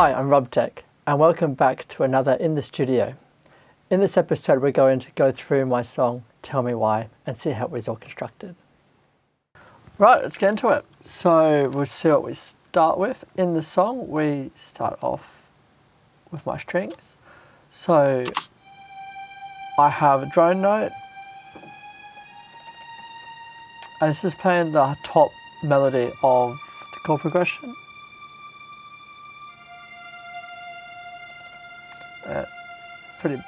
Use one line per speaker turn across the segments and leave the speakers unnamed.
Hi, I'm RobTech, and welcome back to another In the Studio. In this episode, we're going to go through my song, Tell Me Why, and see how it was all constructed. Right, let's get into it. So we'll see what we start with. In the song, we start off with my strings. So I have a drone note, and this is playing the top melody of the chord progression. Pretty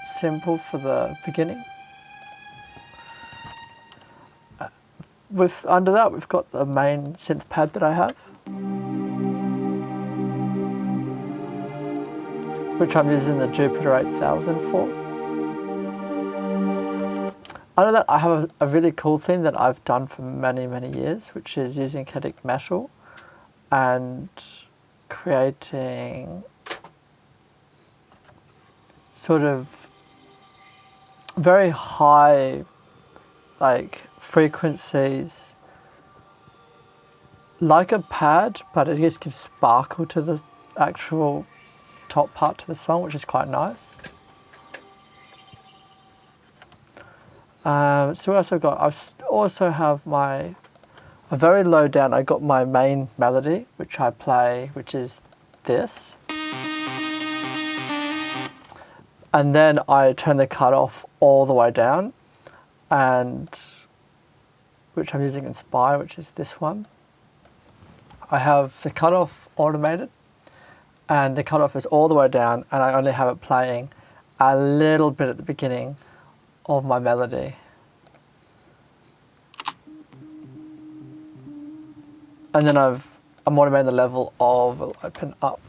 simple for the beginning. Under that, we've got the main synth pad that I have, which I'm using the Jupiter 8000 for. Under that, I have a really cool thing that I've done for many, many years, which is using kinetic metal and creating sort of very high frequencies like a pad, but it just gives sparkle to the actual top part to the song, which is quite nice. So what else I've got? I also have a very low down, I got my main melody, which I play, which is this. And then I turn the cutoff all the way down, and which I'm using Inspire, which is this one. I have the cutoff automated, and the cutoff is all the way down, and I only have it playing a little bit at the beginning of my melody. And then I'm automating the level of, I'll open up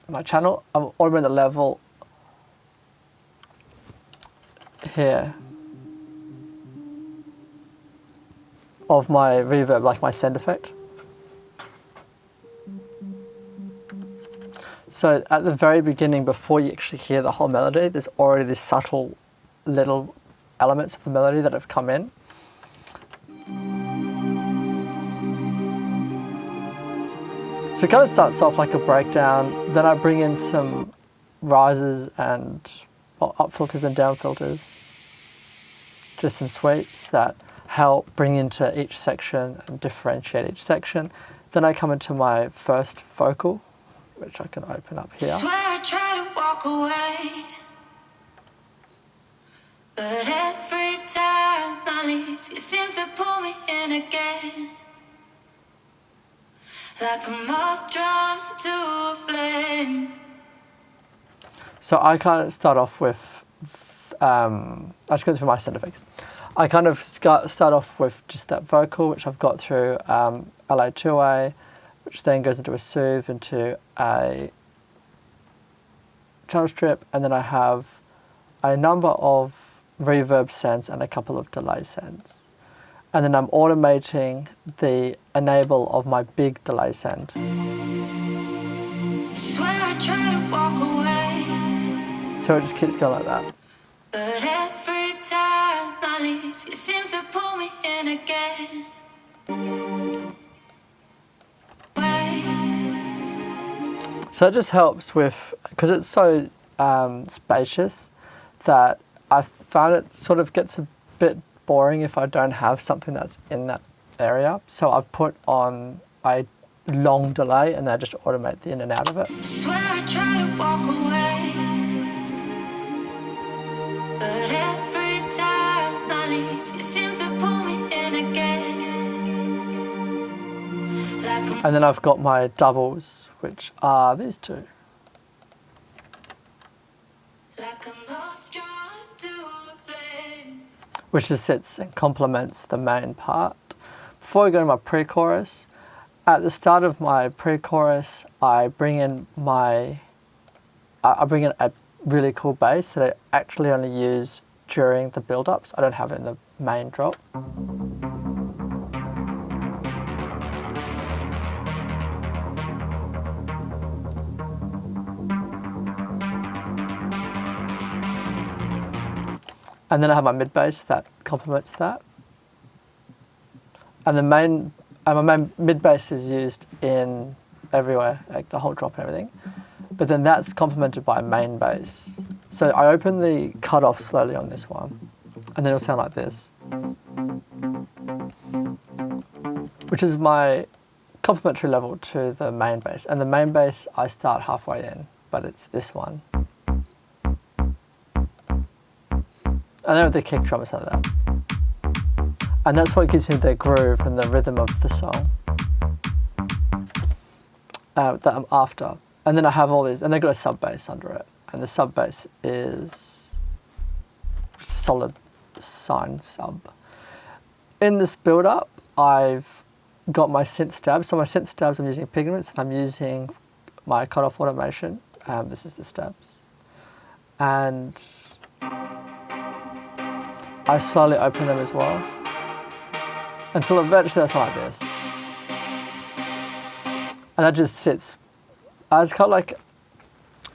my channel, I'm automating the level here of my reverb, like my send effect. So at the very beginning, before you actually hear the whole melody, there's already these subtle little elements of the melody that have come in. So it kind of starts off like a breakdown, then I bring in some rises and up filters and down filters, just some sweeps that help bring into each section and differentiate each section. Then I come into my first vocal, which I can open up here.
Swear I try to walk away, but every time I leave, you seem to pull me in again, like a moth drawn to a flame.
So I kind of start off with, I just go through my sound effects. I kind of start off with just that vocal, which I've got through LA2A, which then goes into a soothe, into a channel strip, and then I have a number of reverb sends and a couple of delay sends. And then I'm automating the enable of my big delay send.
Swear I try to walk away,
so it just keeps going like that.
but every time I leave, you seem to pull me in again.
So it just helps with, because it's so spacious, that I found it sort of gets a bit boring if I don't have something that's in that area. So I've put on a long delay and I just automate the in and out of it.
Swear I try to walk away, but every time I leave, you seem to pull me in again. Like
And then I've got my doubles, which are these two.
a moth drawn to a flame.
Which just sits and complements the main part. Before I go to my pre-chorus, at the start of my pre-chorus, I bring in a really cool bass that I actually only use during the build-ups. I don't have it in the main drop. And then I have my mid bass that complements that. And my main mid bass is used in everywhere, like the whole drop and everything. But then that's complemented by a main bass. So I open the cutoff slowly on this one, and then it'll sound like this, which is my complementary level to the main bass. And the main bass I start halfway in, but it's this one. And then with the kick drum, it's like that. And that's what gives me the groove and the rhythm of the song that I'm after. And then I have all these, and they've got a sub bass under it. And the sub bass is solid sine sub. In this build up, I've got my synth stabs. So my synth stabs, I'm using Pigments, and I'm using my cutoff automation. This is the stabs. And I slowly open them as well, until eventually they sound like this. And that just sits, it's kind of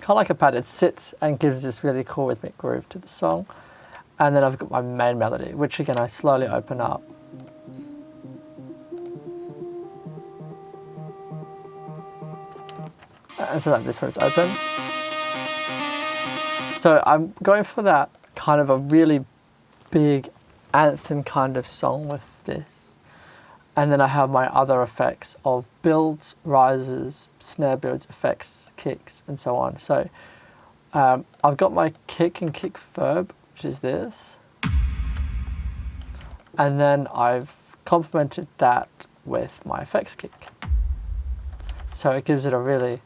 like a pad. It sits and gives this really cool rhythmic groove to the song. And then I've got my main melody, which again I slowly open up. And so like this when it's open. So I'm going for that kind of a really big anthem kind of song with this. And then I have my other effects of builds, rises, snare builds, effects, kicks, and so on. So I've got my kick and kick verb, which is this. And then I've complemented that with my effects kick. So it gives it a really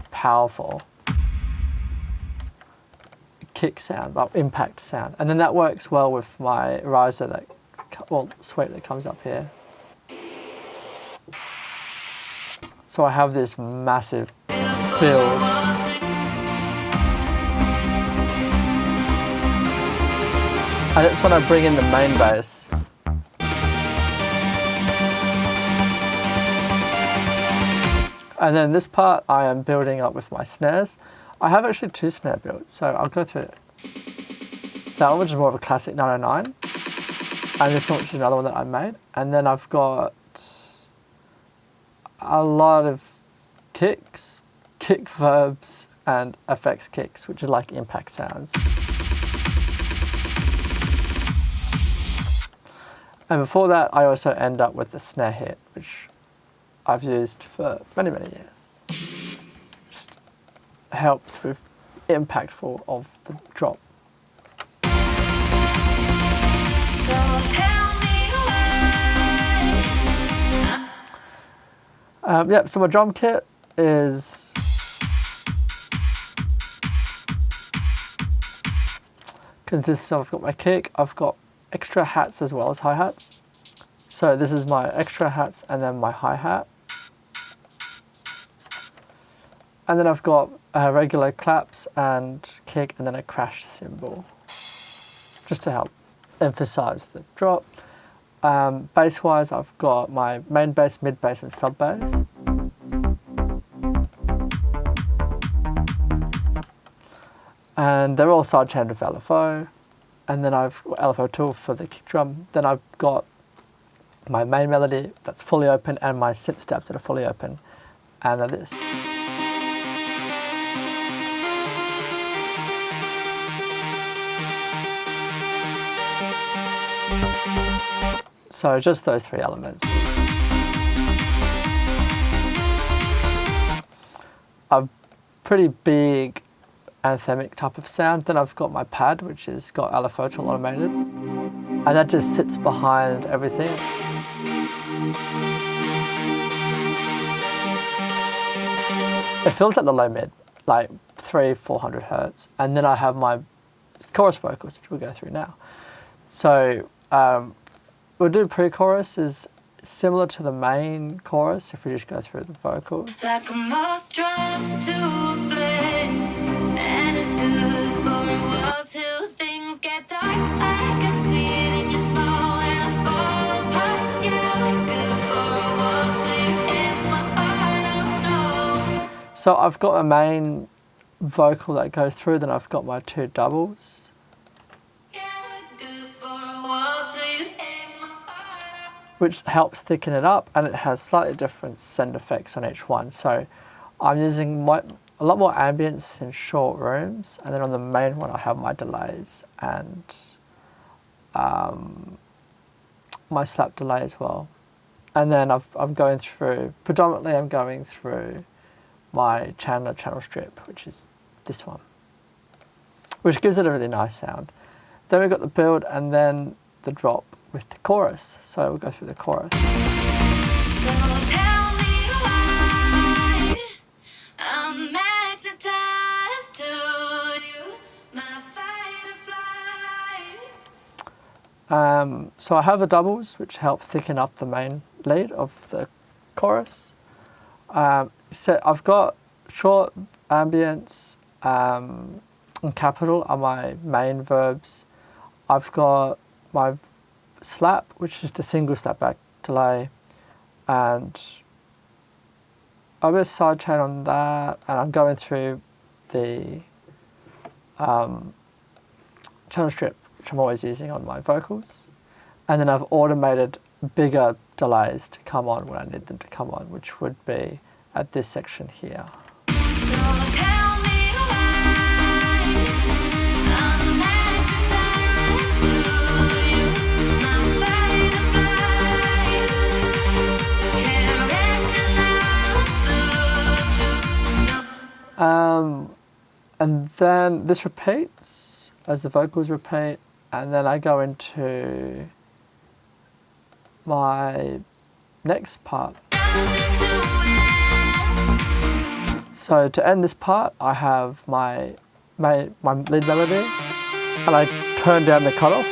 powerful kick sound, like impact sound. And then that works well with my riser, sweep that comes up here. So I have this massive build. And it's when I bring in the main bass. And then this part I am building up with my snares. I have actually 2 snare builds, so I'll go through it. That one, which is more of a classic 909, and this one, which is another one that I made. And then I've got a lot of kicks, kick verbs, and effects kicks, which are like impact sounds. And before that, I also end up with the snare hit, which I've used for many, many years. Just helps with impactful of the drop.
So tell me why.
Yep, so my drum kit is consists of, I've got my kick, I've got extra hats as well as hi-hats. So this is my extra hats and then my hi-hat. And then I've got regular claps and kick and then a crash cymbal, just to help emphasize the drop. Bass-wise, I've got my main bass, mid bass and sub bass. And they're all sidechained with LFO. And then I've got LFO tool for the kick drum. Then I've got my main melody that's fully open and my synth stabs that are fully open. And they're this. So just those 3 elements. A pretty big anthemic type of sound. Then I've got my pad, which has got LFO tool automated. And that just sits behind everything. It fills at the low mid, like 300-400 hertz. And then I have my chorus vocals, which we'll go through now. So we'll do pre-chorus is similar to the main chorus if we just go through the vocals.
Like a moth drawn to a flame, and it's good for a while till things get dark. I can see it in your smile when I fall apart. Yeah, we're good for a while till you hit my heart. Oh no.
So I've got a main vocal that goes through, then I've got my 2 doubles.
Yeah, it's good for a while till you hit my heart.
which helps thicken it up, and it has slightly different send effects on each one. So I'm using a lot more ambience in short rooms, and then on the main one I have my delays and my slap delay as well. And then I'm going through my Chandler channel strip, which is this one, which gives it a really nice sound. Then we've got the build and then the drop with the chorus. So we'll go through the chorus.
So tell me why I'm magnetized to you, my fight or flight.
So I have the doubles, which help thicken up the main lead of the chorus. So I've got short, ambience, and capital are my main verbs. I've got my slap, which is the single slapback delay, and I've got a side chain on that, and I'm going through the channel strip, which I'm always using on my vocals, and then I've automated bigger delays to come on when I need them to come on, which would be at this section here.
So tell me why I'm magnetized to you, my fight or flight. Can't recognize the truth.
And then this repeats as the vocals repeat, and then I go into my next part. So to end this part, I have my lead melody, and I turn down the cutoff.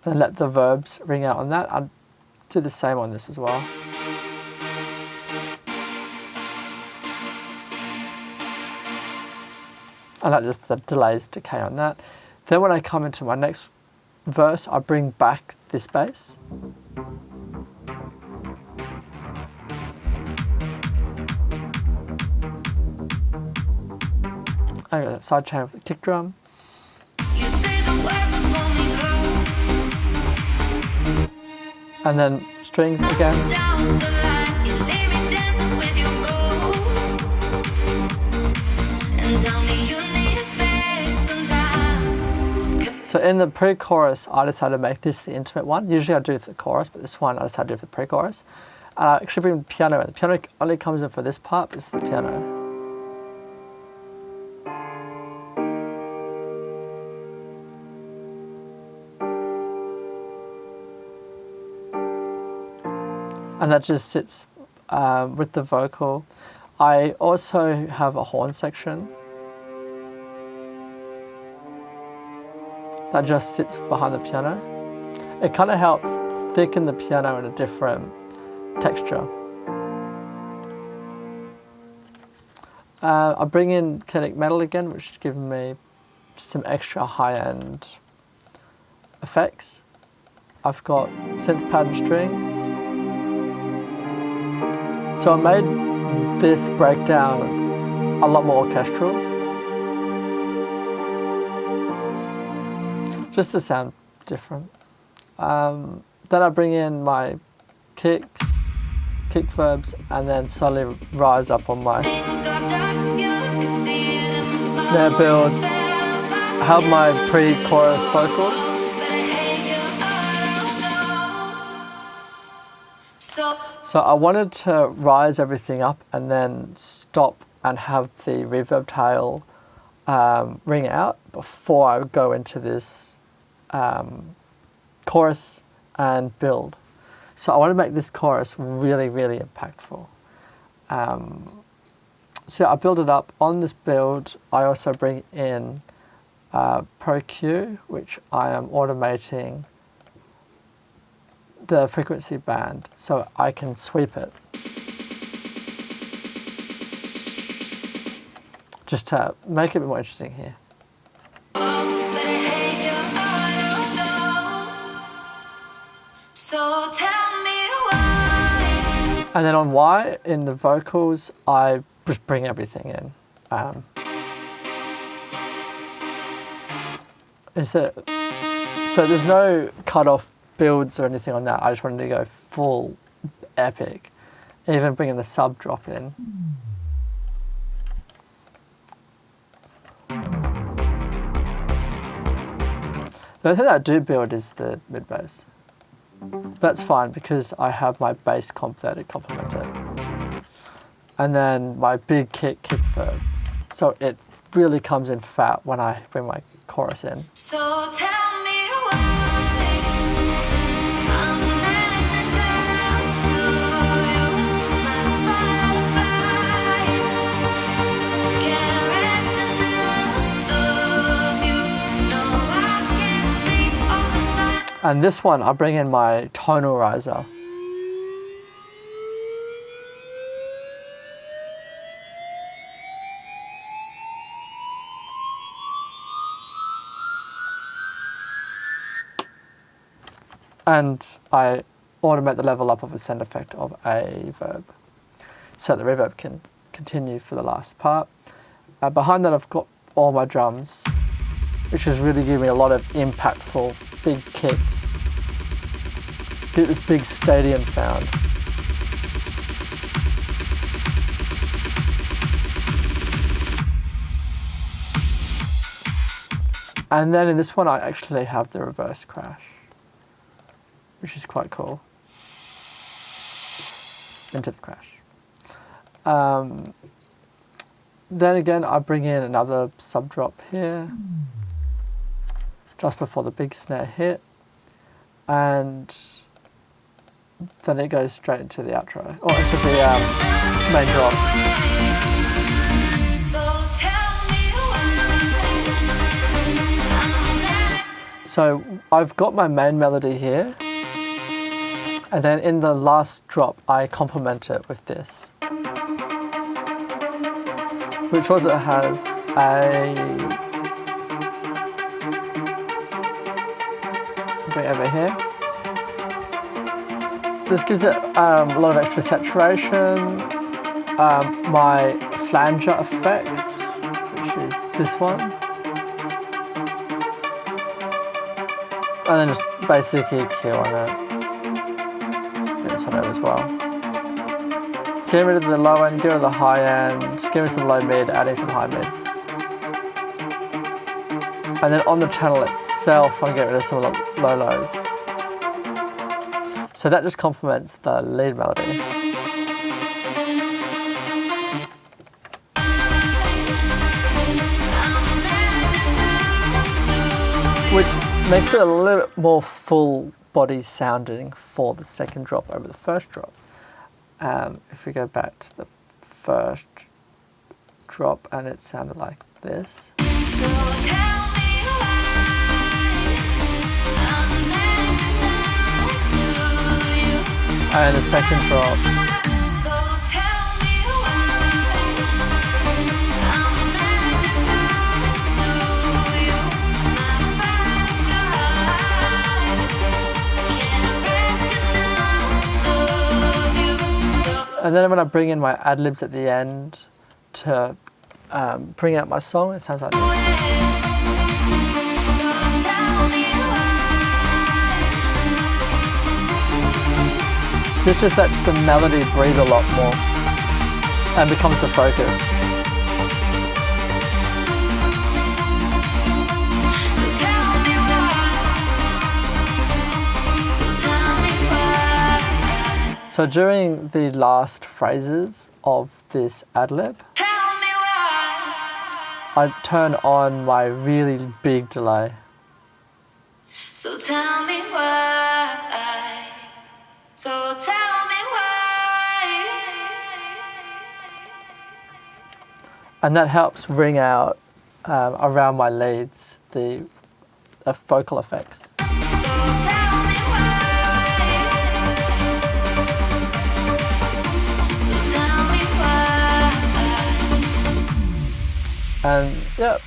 And let the verbs ring out on that. I'll do the same on this as well. And let just the delays decay on that. Then when I come into my next verse, I bring back this bass. I got that side chain with the kick drum.
You say the words that pull me close.
And then strings again.
Down the line, you leave me dancing with your ghost. And tell me you need space and time.
So in the pre-chorus, I decided to make this the intimate one. Usually I do the chorus, but this one I decided to do for the pre-chorus. And I actually bring the piano in. The piano only comes in for this part, but this is the piano. And that just sits with the vocal. I also have a horn section that just sits behind the piano. It kind of helps thicken the piano in a different texture. I bring in Kinetic Metal again, which is giving me some extra high-end effects. I've got synth pad and strings. So I made this breakdown a lot more orchestral, just to sound different. Then I bring in my kick verbs, and then slowly rise up on my snare build. I have my pre-chorus vocals. So I wanted to rise everything up and then stop and have the reverb tail ring out before I go into this chorus and build. So I want to make this chorus really, really impactful. So I build it up. On this build, I also bring in Pro Q, which I am automating the frequency band so I can sweep it. Just to make it a bit more interesting here.
So tell me why.
And then on Y, in the vocals, I just bring everything in. So there's no cut-off builds or anything on that. I just wanted to go full epic, even bringing the sub drop in. The only thing that I do build is the mid bass. That's fine because I have my bass comp there to complement it. And then my big kick verbs. So it really comes in fat when I bring my chorus in.
So tell me why I'm the man that tells you my firefly can't recognize of you. No, I can't see all the signs.
And this one, I bring in my tonal riser. And I automate the level up of a send effect of a verb so the reverb can continue for the last part. Behind that I've got all my drums, which is really giving me a lot of impactful big kicks. Get this big stadium sound. And then in this one I actually have the reverse crash, which is quite cool. Into the crash. Then again, I bring in another sub drop here, just before the big snare hit, and then it goes straight into the outro, or into the main drop.
So tell me why.
So I've got my main melody here, and then in the last drop I complement it with this, which also has a, bring it over here. This gives it a lot of extra saturation, my flanger effect, which is this one, and then just basic EQ on it. This one over as well. Get rid of the low end, get rid of the high end, give me some low mid, adding some high mid. And then on the channel itself, I'll get rid of some low lows. So that just complements the lead melody. Which makes it a little bit more full body sounding for the second drop over the first drop. If we go back to the first drop, and it sounded like this.
So tell me why I'm the man that tells you.
And the second drop.
So tell me why I'm the man that tells you. My firefly can't recognize of you.
And then when I bring in my ad-libs at the end to bring out my song, it sounds like this.
So tell me why.
This just lets the melody breathe a lot more and becomes the focus.
So tell me why. So tell me why.
So during the last phrases of this ad-lib,
Tell me why.
I turn on my really big delay.
So tell me why. So tell me why.
And that helps ring out around my leads the vocal effects.
So tell me why. So tell me why.
And yeah,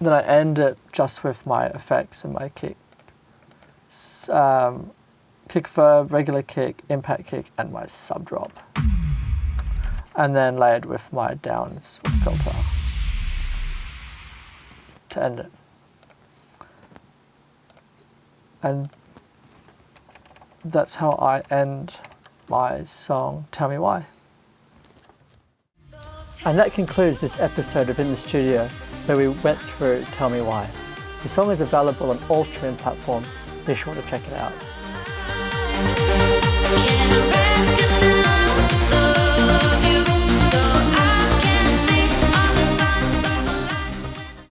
then I end it just with my effects and my kick. Kick verb, regular kick, impact kick, and my sub drop. and then layered with my downs filter to end it. And that's how I end my song, Tell Me Why. And that concludes this episode of In the Studio, where we went through Tell Me Why. The song is available on all streaming platforms. Be sure to check it out.